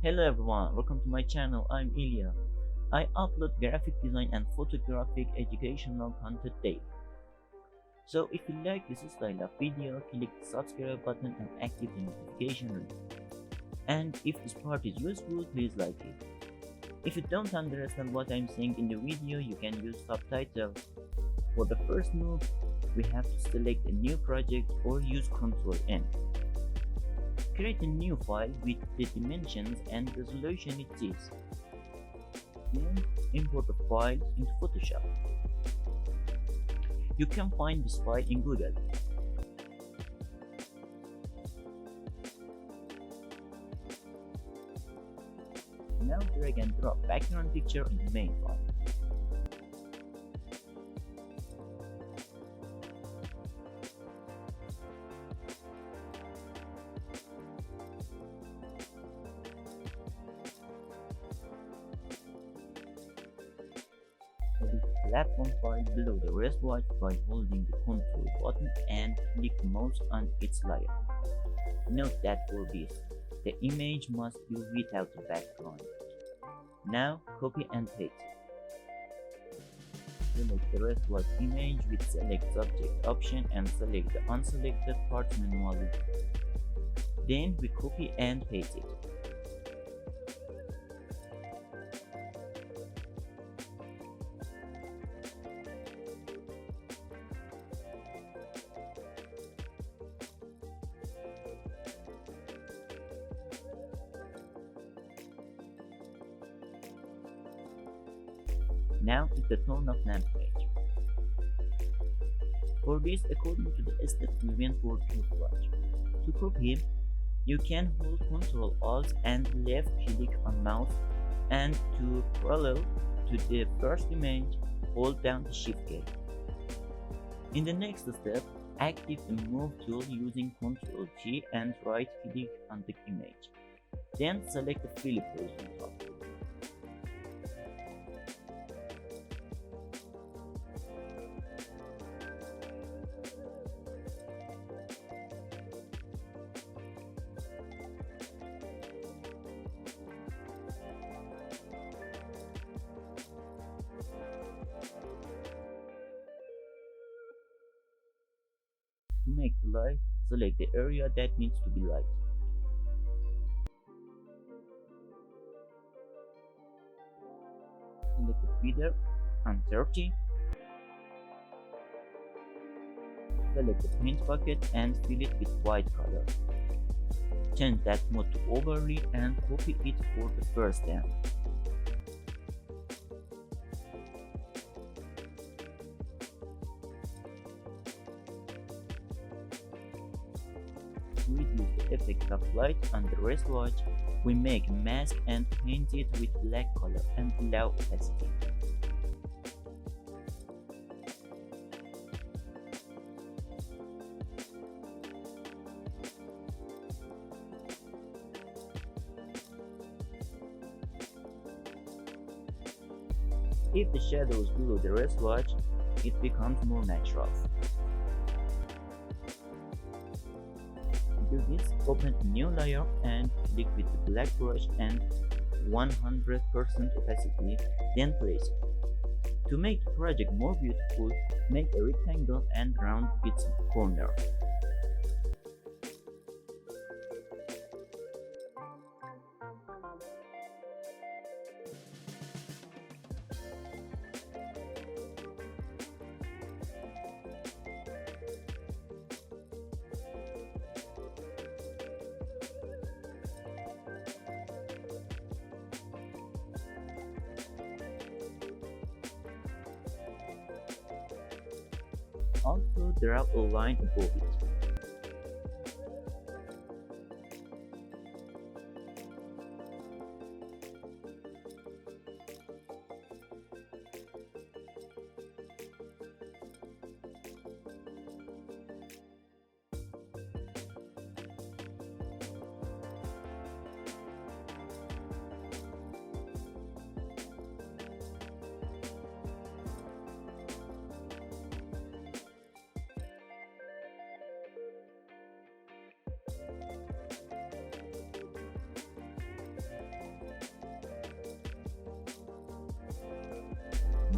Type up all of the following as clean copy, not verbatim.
Hello everyone, welcome to my channel. I'm Ilya. I upload graphic design and photographic educational content daily. So if you like this style of video, click the subscribe button and activate the notification bell. And if this part is useful, please like it. If you don't understand what I'm saying in the video, you can use subtitles. For the first move, we have to select a new project or use Ctrl N. Create a new file with the dimensions and resolution it is. Then import the file into Photoshop. You can find this file in Google. Now drag and drop background picture in the main file. Edit the platform file below the wristwatch by holding the Ctrl button and click the mouse on its layer. Note that for this, the image must be without the background. Now copy and paste it. Select the wristwatch image with select subject option and select the unselected part manually. Then we copy and paste it. Now is the turn of lamp page. For this, according to the step, we went for toothbrush. To copy, you can hold Ctrl Alt and left click on mouse, and to parallel to the first image, hold down the Shift key. In the next step, activate the Move tool using Ctrl G and right click on the image. Then select the Flip horizontal. To make the light, select the area that needs to be light. Select the feather on 30. Select the paint bucket and fill it with white color. Change that mode to overlay and copy it for the first time. To reduce the effect of light on the wristwatch, we make a mask and paint it with black color and low opacity. If the shadow is below the wristwatch, it becomes more natural. To do this, open a new layer and click with the black brush and 100% opacity, then place it. To make the project more beautiful, make a rectangle and round its corner. Also draw a line above it.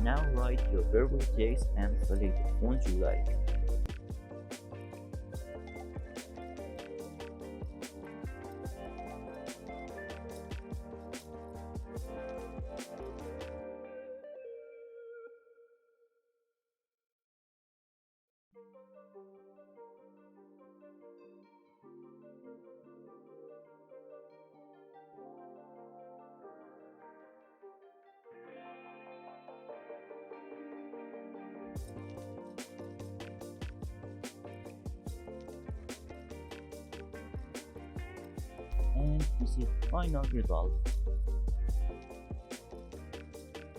Now write your favorite text and select the font you like. And this is final result.